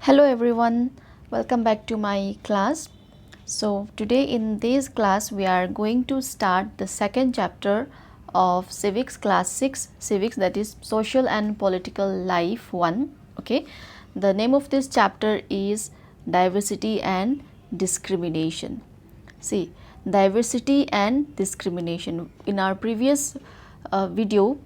Hello everyone, welcome back to my class. So today in this class we are going to start the second chapter of Civics class 6, Civics, that is Social and Political Life 1. Okay, the name of this chapter is Diversity and Discrimination. See, diversity and discrimination. In our previous video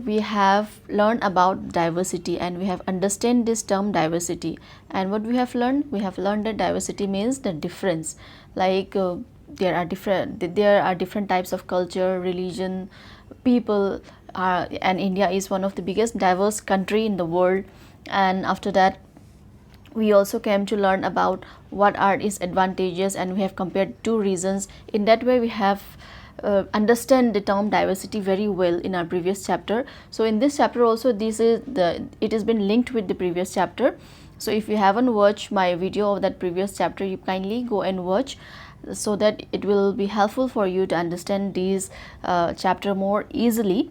we have learned about diversity and we have understand this term diversity, and what we have learned that diversity means the difference, like there are different types of culture, religion, people and India is one of the biggest diverse country in the world. And after that we also came to learn about what are its advantages, and we have compared two reasons. In that way we have understand the term diversity very well in our previous chapter. So in this chapter also it has been linked with the previous chapter. So if you haven't watched my video of that previous chapter, you kindly go and watch, so that it will be helpful for you to understand this chapter more easily.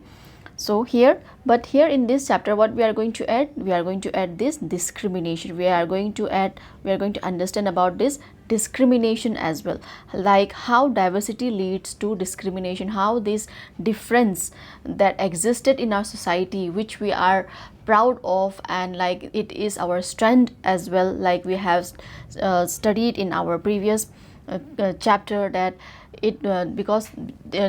So here in this chapter what we are going to add this discrimination. We are going to understand about this discrimination as well, like how diversity leads to discrimination, how this difference that existed in our society, which we are proud of, and like it is our strength as well, like we have studied in our previous chapter, that it because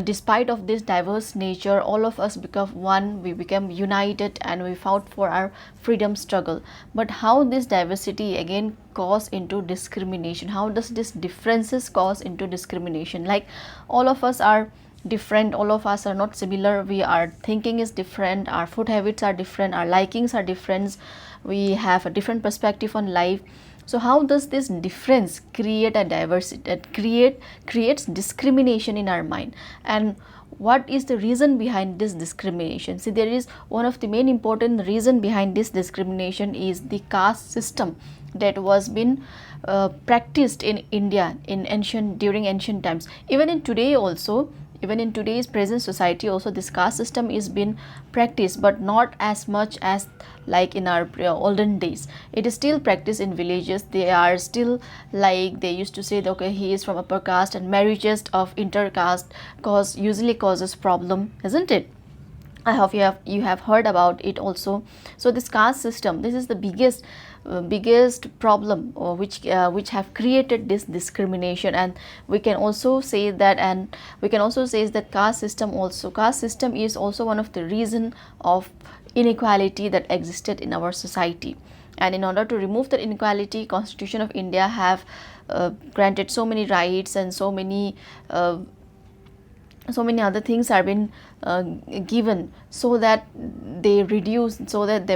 despite of this diverse nature, all of us become one, we became united and we fought for our freedom struggle. But how this diversity again cause into discrimination, how does this differences cause into discrimination? Like all of us are different, all of us are not similar, we are thinking is different, our food habits are different, our likings are different, we have a different perspective on life. So how does this difference create a diversity that creates discrimination in our mind, and what is the reason behind this discrimination? See, there is one of the main important reason behind this discrimination is the caste system that was been practiced in India during ancient times. Even in today also, even in today's present society also, this caste system is being practiced, but not as much as like in our olden days. It is still practiced in villages. They are still, like they used to say that, okay, he is from upper caste, and marriages of intercaste usually causes problem, isn't it? I hope you have heard about it also. So this caste system, this is the biggest problem which have created this discrimination. And we can also say that caste system is also one of the reason of inequality that existed in our society. And in order to remove that inequality, Constitution of India have granted so many rights, and so many other things are been given, so that they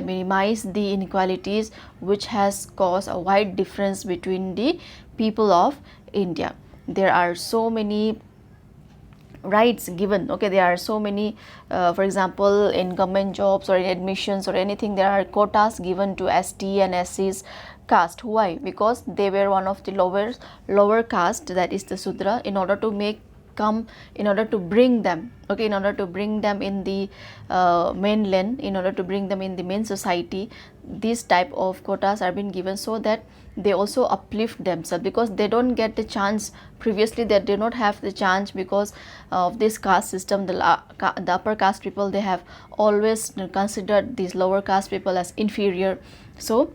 minimize the inequalities which has caused a wide difference between the people of India. There are so many rights given, okay, there are so many for example, in government jobs or in admissions or anything, there are quotas given to ST and SC's caste. Why? Because they were one of the lower caste, that is the Sudra. In order to bring them in the mainland, in order to bring them in the main society, these type of quotas are being given, so that they also uplift themselves, because they don't get the chance previously, they did not have the chance because of this caste system. The upper caste people, they have always considered these lower caste people as inferior. So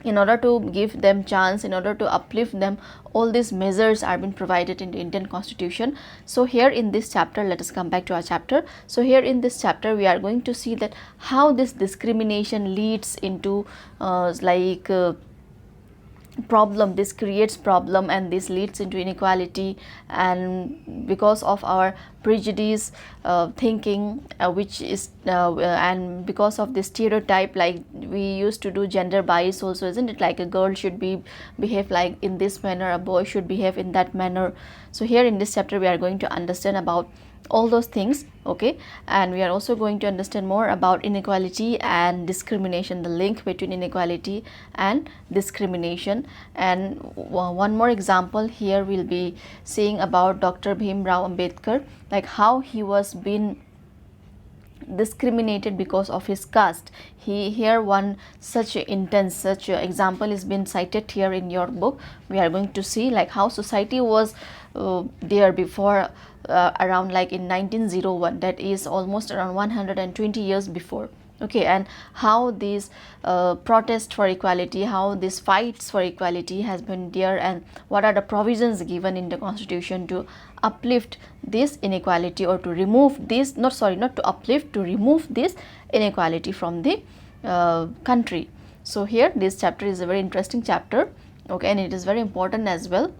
in order to give them chance, in order to uplift them, all these measures are being provided in the Indian Constitution. So here in this chapter, let us come back to our chapter. So here in this chapter we are going to see that how this discrimination leads into problem, this creates problem, and this leads into inequality. And because of our prejudice thinking, which is and because of this stereotype, like we used to do gender bias also, isn't it? Like a girl should behave like in this manner, a boy should behave in that manner. So here in this chapter we are going to understand about all those things, okay, and we are also going to understand more about inequality and discrimination, the link between inequality and discrimination. And one more example here we'll be seeing about Dr. Bhim Rao Ambedkar, like how he was been discriminated because of his caste. Here one such intense such example is been cited here in your book. We are going to see like how society was there before, around like in 1901, that is almost around 120 years before. Okay, and how these protests for equality, how these fights for equality has been there, and what are the provisions given in the constitution to uplift this inequality, or to remove this, not to uplift, to remove this inequality from the country. So here this chapter is a very interesting chapter, okay, and it is very important as well.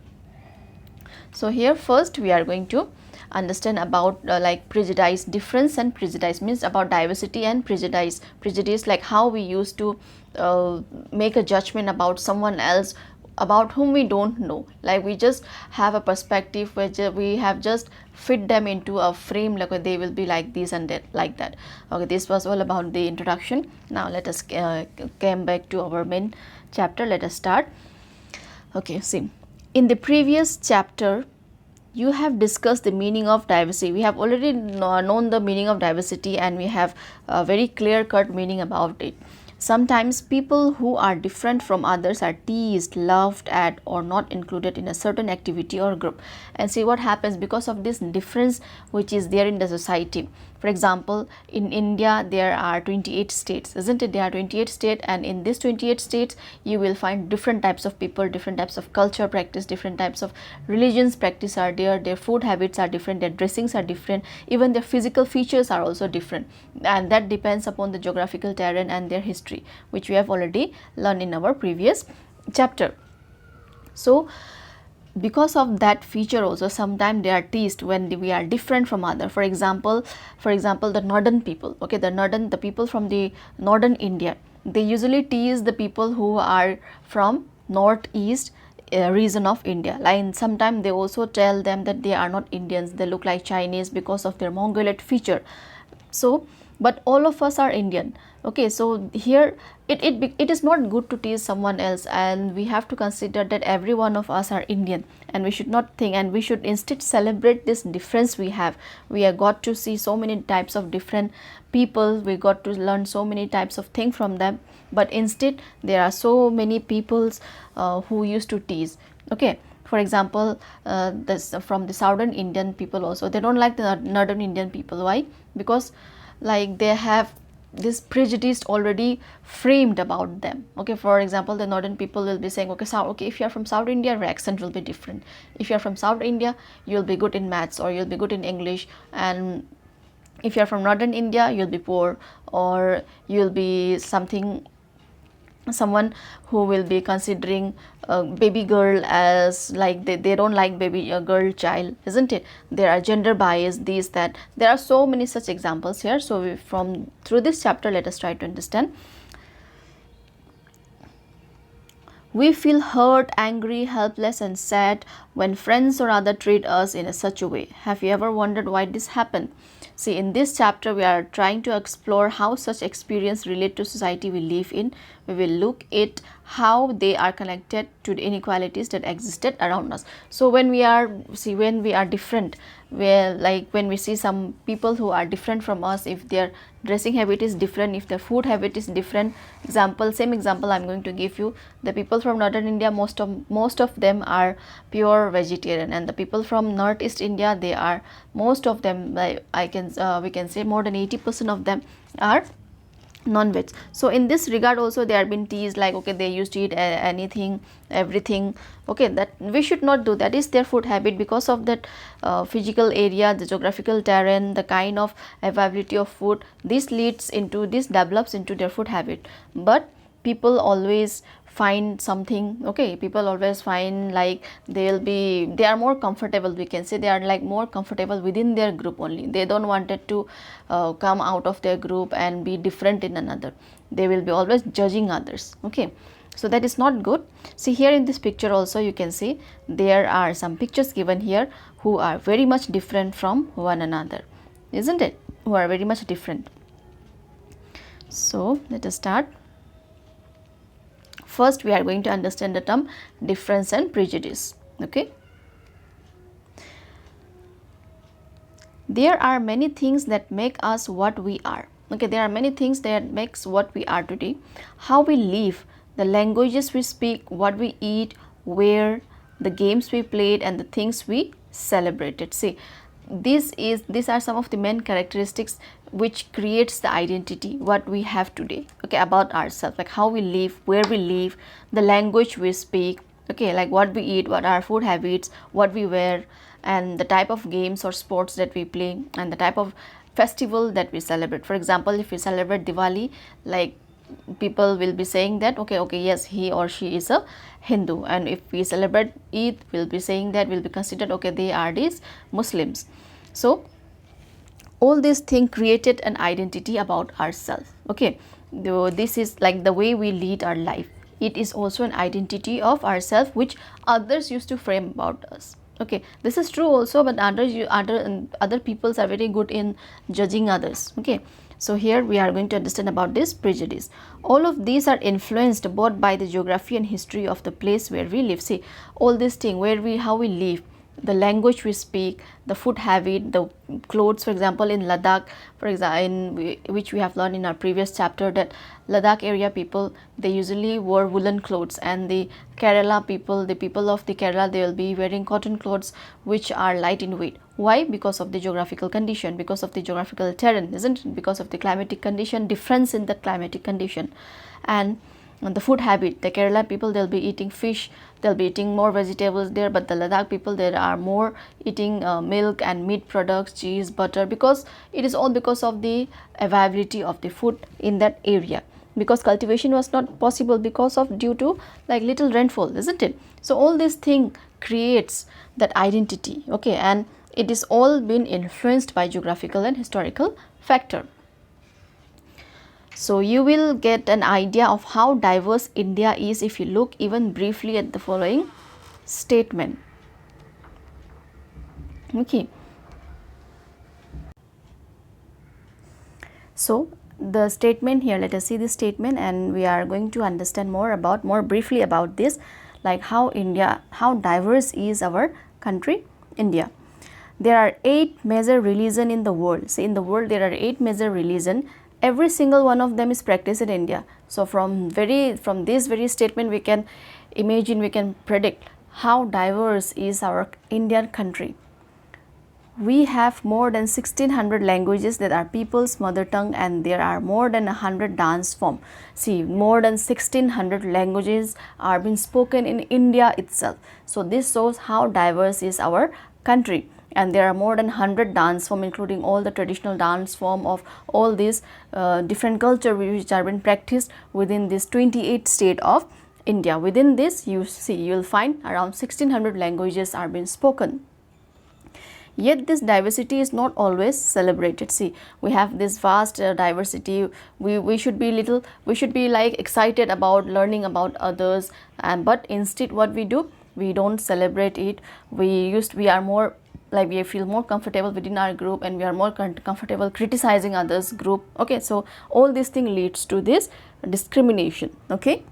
So here first we are going to understand about like prejudice, difference and prejudice, means about diversity and prejudice. Prejudice, like how we used to make a judgment about someone else about whom we don't know, like we just have a perspective which we have just fit them into a frame, like they will be like this and that, like that. Okay, this was all about the introduction. Now let us come back to our main chapter. Let us start. Okay, see, in the previous chapter you have discussed the meaning of diversity. We have already known the meaning of diversity, and we have a very clear cut meaning about it. Sometimes people who are different from others are teased, laughed at, or not included in a certain activity or group. And see what happens because of this difference which is there in the society. For example, in India there are 28 states, isn't it? There are 28 states, and in these 28 states you will find different types of people, different types of culture practice, different types of religions practice are there, their food habits are different, their dressings are different, even their physical features are also different, and that depends upon the geographical terrain and their history, which we have already learned in our previous chapter. So because of that feature also, sometimes they are teased when we are different from other. For example, the northern people, okay, the people from the northern India, they usually tease the people who are from northeast region of India. Like sometimes they also tell them that they are not Indians, they look like Chinese because of their mongoloid feature. So but all of us are Indian. Okay, so here it is not good to tease someone else, and we have to consider that every one of us are Indian, and we should not think, and we should instead celebrate this difference we have. We have got to see so many types of different people, we got to learn so many types of things from them, but instead there are so many peoples who used to tease. Okay, for example, this from the southern Indian people also, they don't like the northern Indian people. Why? Because like they have this prejudice already framed about them. Okay, for example, the northern people will be saying, okay, if you are from South India, your accent will be different. If you are from South India, you'll be good in maths, or you'll be good in English, and if you are from northern India, you'll be poor, or you'll be someone who will be considering a baby girl as like they don't like baby girl child, isn't it? There are gender bias, these, that. There are so many such examples here. So from through this chapter, let us try to understand. We feel hurt, angry, helpless and sad when friends or other treat us in such a way. Have you ever wondered why this happened? See, in this chapter we are trying to explore how such experience relate to society we live in. We will look at how they are connected to the inequalities that existed around us. So when we are different, when we see some people who are different from us, if their dressing habit is different, if their food habit is different. Same example I'm going to give you. The people from northern India, most of them are pure vegetarian, and the people from northeast India, they are, most of them, we can say more than 80% of them are non-veg. So in this regard also they are being teased, like okay, they used to eat anything, everything. Okay, that we should not do. That is their food habit. Because of that physical area, the geographical terrain, the kind of availability of food, this develops into their food habit. But people always find something, okay, people always find like they are more comfortable, we can say they are like more comfortable within their group only. They don't wanted to come out of their group and be different in another. They will be always judging others. Okay, so that is not good. See, here in this picture also you can see there are some pictures given here who are very much different from one another, isn't it? Who are very much different. So let us start. First we are going to understand the term difference and prejudice. Okay, there are many things that make us what we are. Okay, there are many things that makes what we are today. How we live, the languages we speak, what we eat, where, the games we played, and the things we celebrated. See, these are some of the main characteristics which creates the identity what we have today, okay, about ourselves, like how we live, where we live, the language we speak, okay, like what we eat, what our food habits, what we wear, and the type of games or sports that we play, and the type of festival that we celebrate. For example, if we celebrate Diwali, like people will be saying that okay, yes, he or she is a Hindu, and if we celebrate Eid, we'll be saying that we'll be considered, okay, they are these Muslims. So all these things created an identity about ourselves. Okay, this is like the way we lead our life. It is also an identity of ourselves which others used to frame about us. Okay, this is true also, but other peoples are very good in judging others. Okay, so here we are going to understand about this prejudice. All of these are influenced both by the geography and history of the place where we live. See, all these things, where we, how we live, the language we speak, the food habit, the clothes. For example, in Ladakh, for example, which we have learned in our previous chapter, that Ladakh area people, they usually wore woolen clothes, and the Kerala people, the people of the Kerala, they will be wearing cotton clothes which are light in weight. Why? Because of the geographical condition, because of the geographical terrain, isn't it? Because of the climatic condition, difference in the climatic condition. And the food habit, the Kerala people, they'll be eating fish, they'll be eating more vegetables there, but the Ladakh people, there are more eating milk and meat products, cheese, butter, because it is all because of the availability of the food in that area, because cultivation was not possible because of due to like little rainfall, isn't it? So all this thing creates that identity. Okay, and it is all been influenced by geographical and historical factor. So you will get an idea of how diverse India is if you look even briefly at the following statement. Okay. So the statement here, let us see this statement, and we are going to understand more briefly about this, like how diverse is our country, India. There are 8 major religions in the world. See, in the world there are 8 major religions. Every single one of them is practiced in India. So from this very statement, we can imagine, we can predict how diverse is our Indian country. We have more than 1600 languages that are people's mother tongue, and there are more than 100 dance forms. See, more than 1600 languages are being spoken in India itself. So this shows how diverse is our country. And there are more than 100 dance forms, including all the traditional dance form of all these different culture which are being practiced within this 28 state of India. Within this, you will find around 1600 languages are being spoken. Yet this diversity is not always celebrated. See, we have this vast diversity. We should be like excited about learning about others, but instead what we do, we don't celebrate it. We are more like, we feel more comfortable within our group, and we are more comfortable criticizing others group. Okay, so all this thing leads to this discrimination. Okay,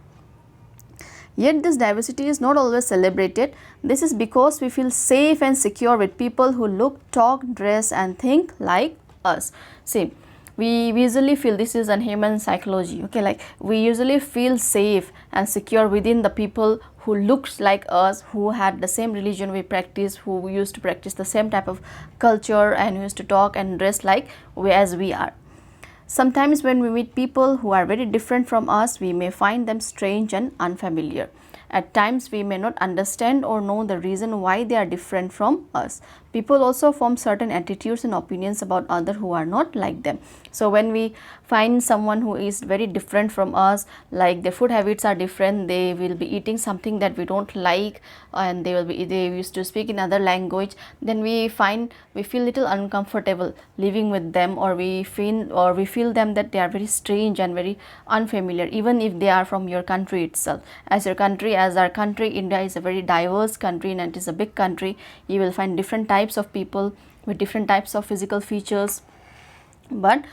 yet this diversity is not always celebrated. This is because we feel safe and secure with people who look, talk, dress, and think like us. See, we usually feel, this is a human psychology. Okay, like we usually feel safe and secure within the people who looks like us, who had the same religion we practice, who used to practice the same type of culture, and who used to talk and dress like as we are. Sometimes when we meet people who are very different from us, we may find them strange and unfamiliar. At times we may not understand or know the reason why they are different from us. People also form certain attitudes and opinions about others who are not like them. So when we find someone who is very different from us, like their food habits are different, they will be eating something that we don't like, and they used to speak in other language, then we feel little uncomfortable living with them, or we feel them that they are very strange and very unfamiliar, even if they are from your country itself. As our country, India is a very diverse country, and it is a big country. You will find different types of people with different types of physical features, but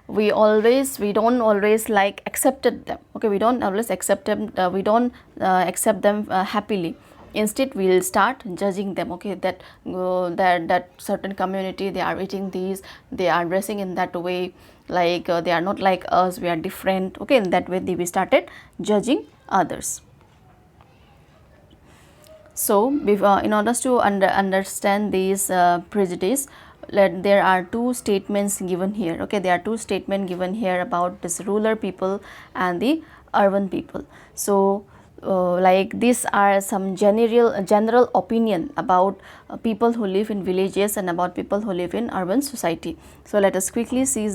we don't always like accepted them. Okay, we don't always accept them, we don't accept them happily. Instead we will start judging them, okay, that that certain community, they are eating these, they are dressing in that way, like they are not like us, we are different, okay. In that way we started judging others. So in order to understand these prejudice, there are two statements given here, okay. There are two statements given here about this rural people and the urban people. So like these are some general opinion about people who live in villages and about people who live in urban society. So let us quickly see,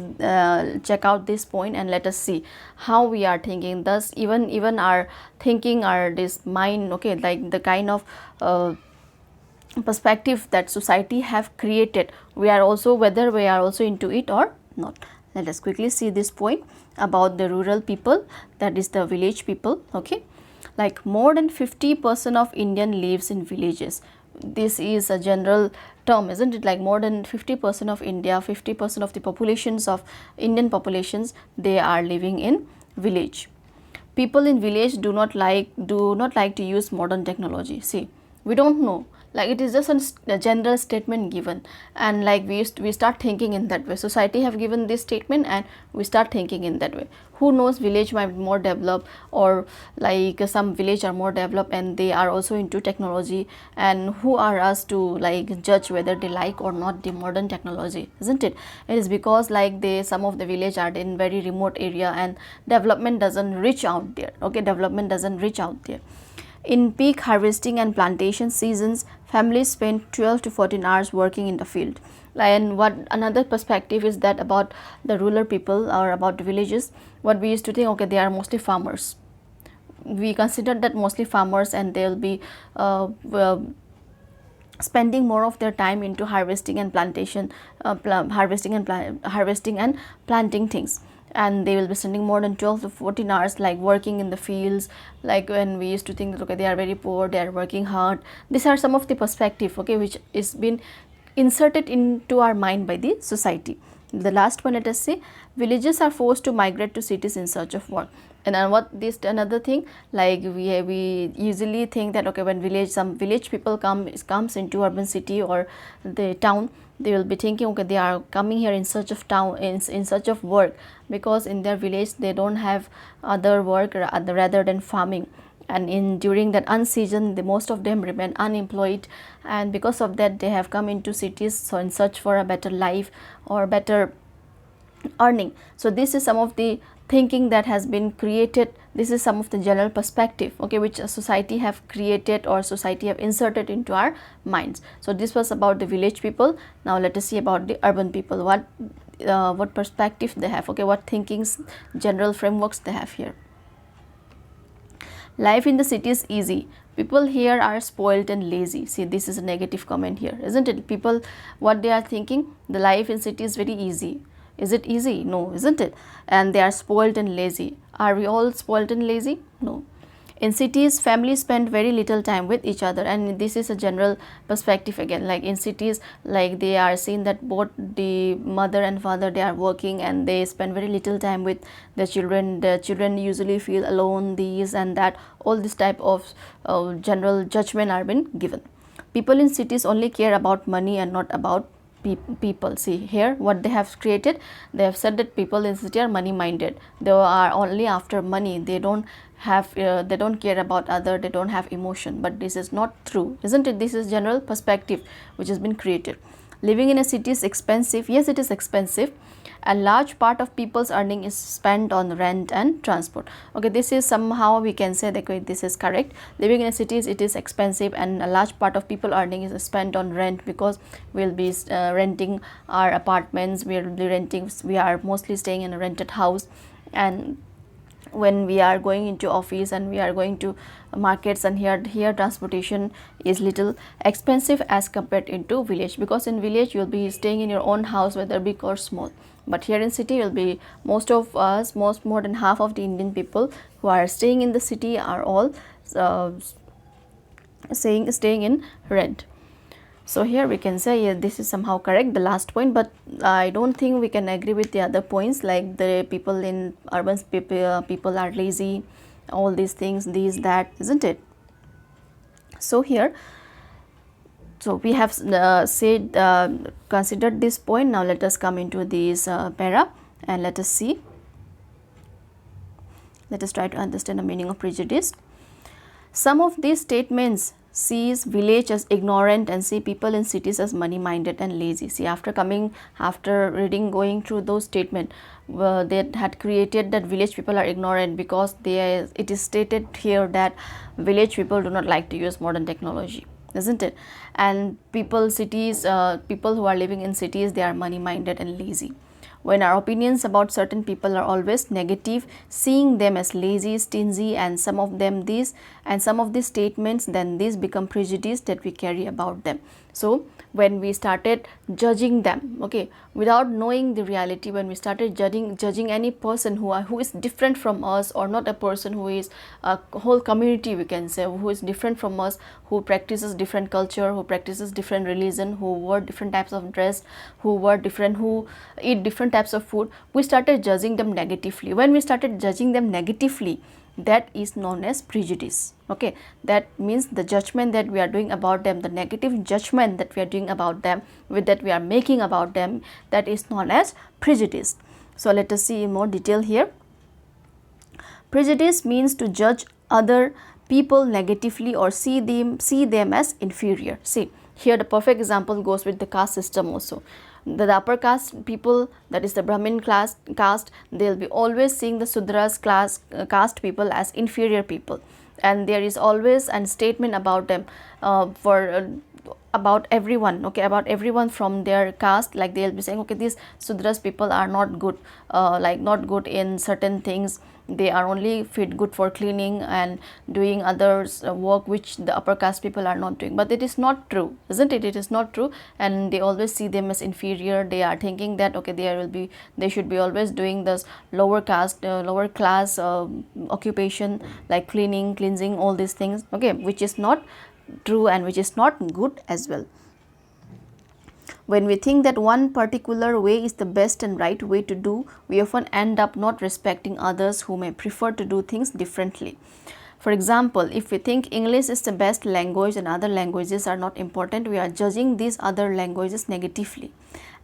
check out this point, and let us see how we are thinking. Thus even our thinking, our this mind, okay, like the kind of perspective that society have created, we are also, whether we are also into it or not. Let us quickly see this point about the rural people, that is the village people, okay. Like more than 50% of Indian lives in villages. This is a general term, isn't it? Like more than 50% of India, 50% of the populations of Indian populations, they are living in village. People in village do not like to use modern technology. See, we don't know, like it is just a general statement given, and like we start thinking in that way. Society have given this statement and we start thinking in that way. Who knows, village might be more developed, or like some village are more developed and they are also into technology, and who are us to like judge whether they like or not the modern technology, isn't it? It is because like some of the village are in very remote area and development doesn't reach out there, okay. Development doesn't reach out there. In peak harvesting and plantation seasons, families spend 12 to 14 hours working in the field. And what another perspective is that about the rural people or about the villages, what we used to think, okay, they are mostly farmers. We consider that mostly farmers, and they will be spending more of their time into harvesting and plantation, harvesting and planting things, and they will be spending more than 12 to 14 hours like working in the fields. Like when we used to think that, okay, they are very poor, they are working hard. These are some of the perspective, okay, which is been inserted into our mind by the society. The last one, let us say, villages are forced to migrate to cities in search of work. And what this another thing, like we usually think that, okay, when some village people comes into urban city or the town, they will be thinking, okay, they are coming here in search of in search of work, because in their village they don't have other work rather than farming. And during that unseason, most of them remain unemployed, and because of that they have come into cities, so in search for a better life or better earning. So this is some of the thinking that has been created. This is some of the general perspective, okay, which a society have created or society have inserted into our minds. So this was about the village people. Now let us see about the urban people, what perspective they have, okay, what thinkings, general frameworks they have here. Life in the city is easy. People here are spoiled and lazy. See, this is a negative comment here, isn't it? People, what they are thinking, the life in city is very easy. Is it easy? No, isn't it? And they are spoiled and lazy. Are we all spoiled and lazy? No. In cities, families spend very little time with each other, and this is a general perspective again. Like in cities, like they are seen that both the mother and father, they are working and they spend very little time with the children. The children usually feel alone, these and that. All this type of general judgment are been given. People in cities only care about money and not about people. See here what they have created. They have said that people in city are money minded. They are only after money. They don't have they don't care about other, they don't have emotion. But this is not true, isn't it? This is general perspective which has been created. Living in a city is expensive. Yes, it is expensive. A large part of people's earning is spent on rent and transport. Okay, this is somehow we can say that, okay, this is correct. Living in a city, it is expensive, and a large part of people earning is spent on rent, because we'll be renting our apartments, we are mostly staying in a rented house, and when we are going into office and we are going to markets, and here transportation is little expensive as compared into village, because in village you'll be staying in your own house, whether big or small. But here in city, will be most of us, more than half of the Indian people who are staying in the city are all staying in rent. So here we can say, yeah, this is somehow correct, the last point, but I don't think we can agree with the other points, like the people in urban people are lazy, all these things, these, that, isn't it? So here, so we have said considered this point. Now let us come into this para and let us see. Let us try to understand the meaning of prejudice. Some of these statements sees village as ignorant and see people in cities as money minded and lazy. See, after going through those statements, they had created that village people are ignorant because it is stated here that village people do not like to use modern technology, isn't it? And people who are living in cities, they are money minded and lazy. When our opinions about certain people are always negative, seeing them as lazy, stingy, and some of these statements, then these become prejudice that we carry about them. So when we started judging them, okay, without knowing the reality, when we started judging any person who is different from us, or not a person who is a whole community, we can say, who is different from us, who practices different culture, who practices different religion, who wear different types of dress, who eat different types of food, we started judging them negatively. When we started judging them negatively, that is known as prejudice. Okay, that means the judgment that we are doing about them, the negative judgment that we are doing about them, that we are making about them, that is known as prejudice. So let us see in more detail here. Prejudice means to judge other people negatively or see them as inferior. See, here the perfect example goes with the caste system also. The upper caste people, that is the Brahmin caste, they will be always seeing the Sudras caste people as inferior people, and there is always a statement about them about everyone, okay, about everyone from their caste, like they will be saying, okay, these Sudras people are not good, not good in certain things, they are only good for cleaning and doing others work which the upper caste people are not doing. But it is not true, isn't it? It is not true, and they always see them as inferior. They are thinking that, okay, they should be always doing this lower class occupation, like cleaning, cleansing, all these things, okay, which is not true and which is not good as well. When we think that one particular way is the best and right way to do, we often end up not respecting others who may prefer to do things differently. For example, if we think English is the best language and other languages are not important, we are judging these other languages negatively.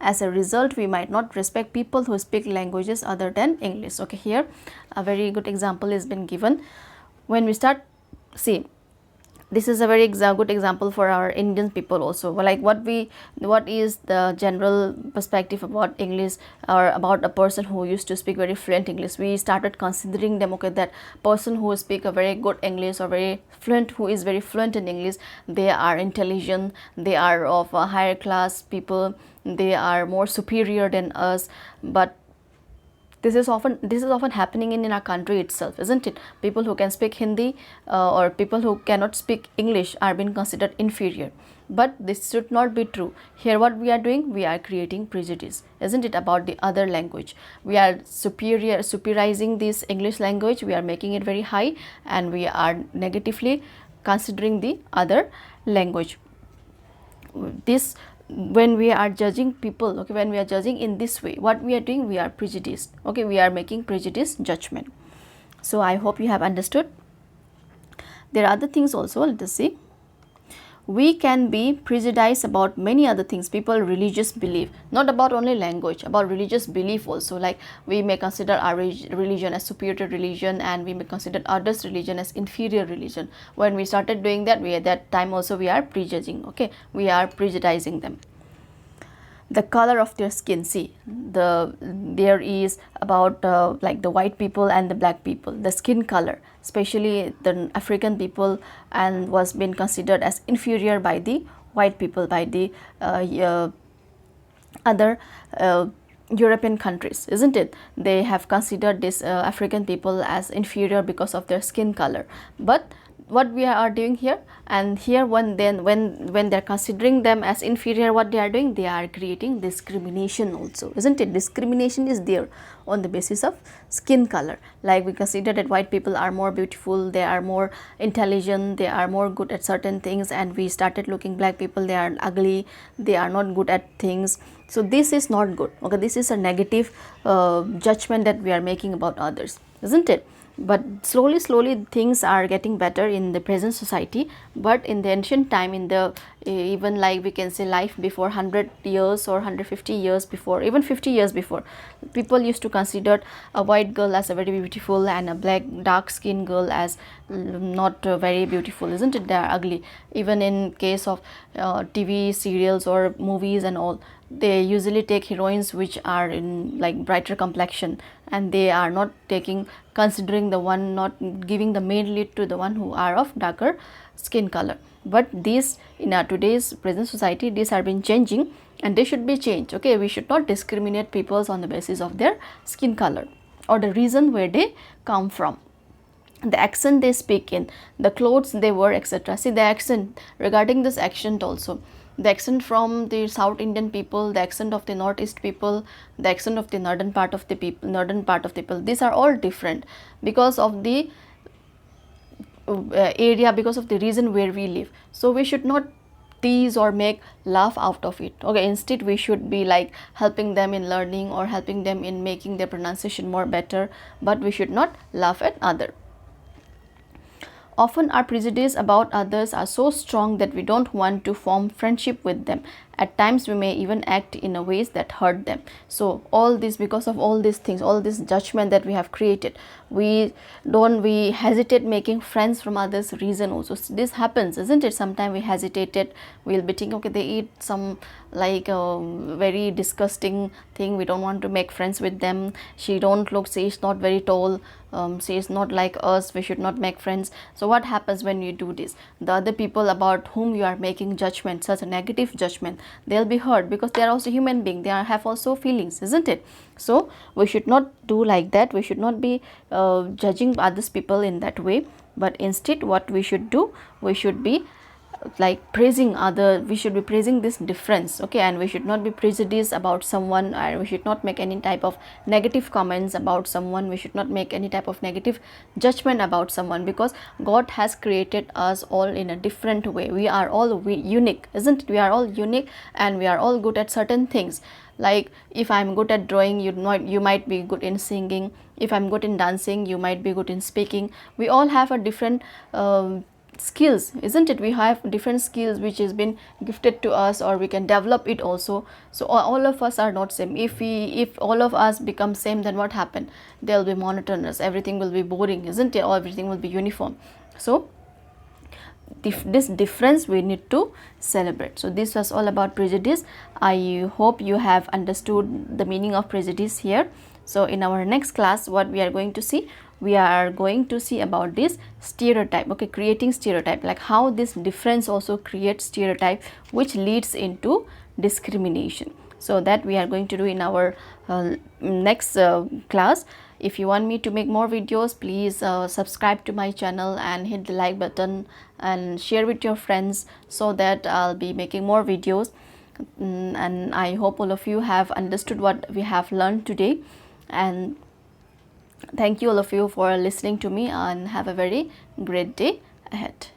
As a result, we might not respect people who speak languages other than English. Okay, here a very good example has been given. When we start, see, this is a very good example for our Indian people also. Like what is the general perspective about English, or about a person who used to speak very fluent English? We started considering them, okay, that person who speak a very good English or very fluent, who is very fluent in English, they are intelligent, they are of a higher class people, they are more superior than us. But this is often happening in our country itself, isn't it? People who can speak Hindi or people who cannot speak English are being considered inferior. But this should not be true. Here what we are doing, we are creating prejudice, isn't it, about the other language. We are superiorizing this English language, we are making it very high, and we are negatively considering the other language. This, when we are judging people, okay, when we are judging in this way, what we are doing, we are prejudiced, okay, we are making prejudice judgment. So I hope you have understood. There are other things also. Let us see. We can be prejudiced about many other things, people religious belief, not about only language, about religious belief also. Like we may consider our religion as superior religion, and we may consider others religion as inferior religion. When we started doing that, at that time also we are prejudging, okay, we are prejudicing them. The color of their skin, see, there is about like the white people and the black people, the skin color, especially the African people, and was being considered as inferior by the white people, by the other European countries, isn't it? They have considered this African people as inferior because of their skin color. But what we are doing here, and here when they're considering them as inferior, what they are doing, they are creating discrimination also, isn't it? Discrimination is there on the basis of skin color. Like we consider that white people are more beautiful, they are more intelligent, they are more good at certain things, and we started looking black people, they are ugly, they are not good at things. So this is not good, okay, this is a negative judgment that we are making about others, isn't it? but slowly things are getting better in the present society. But in the ancient time, in the even like we can say life before 100 years or 150 years before, even 50 years before, people used to consider a white girl as a very beautiful and a black dark skinned girl as not very beautiful, isn't it? They are ugly. Even in case of TV serials or movies and all, they usually take heroines which are in like brighter complexion, and they are not taking considering the one, not giving the main lead to the one who are of darker skin color. But these in our today's present society, these are been changing, and they should be changed. Okay, we should not discriminate peoples on the basis of their skin color or the reason where they come from, the accent they speak in, the clothes they wear, etc. See the accent, regarding this accent also, the accent from the South Indian people, the accent of the Northeast people, the accent of the northern part of the people, these are all different because of the area, because of the region where we live. So we should not tease or make laugh out of it. Okay, instead we should be like helping them in learning or helping them in making their pronunciation more better, but we should not laugh at other. Often our prejudice about others are so strong that we don't want to form friendship with them. At times we may even act in a ways that hurt them. So all this, because of all these things, all this judgment that we have created, we hesitate making friends from others reason also. So this happens, isn't it? Sometimes we hesitated, we'll be thinking, okay, they eat some like very disgusting thing, we don't want to make friends with them, she is not very tall, she is not like us, we should not make friends. So what happens when you do this? The other people about whom you are making judgment, such a negative judgment, they'll be hurt because they are also human beings, have also feelings, isn't it? So we should not do like that. We should not be judging others people in that way, but instead what we should do, we should be like praising other, we should be praising this difference. Okay, and we should not be prejudiced about someone, and we should not make any type of negative comments about someone, we should not make any type of negative judgment about someone, because God has created us all in a different way. We are all unique, isn't it? We are all unique, and we are all good at certain things. Like if I'm good at drawing, you might be good in singing. If I'm good in dancing, you might be good in speaking. We all have a different skills, isn't it? We have different skills which has been gifted to us, or we can develop it also. So all of us are not same. If all of us become same, then what happen? They'll be monotonous, everything will be boring, isn't it? Or everything will be uniform. So this difference we need to celebrate. So this was all about prejudice. I hope you have understood the meaning of prejudice here. So in our next class, what we are going to see, we are going to see about this stereotype. Okay, creating stereotype, like how this difference also creates stereotype, which leads into discrimination. So that we are going to do in our next class. If you want me to make more videos, please subscribe to my channel and hit the like button and share with your friends, so that I'll be making more videos. And I hope all of you have understood what we have learned today, and thank you all of you for listening to me, and have a very great day ahead.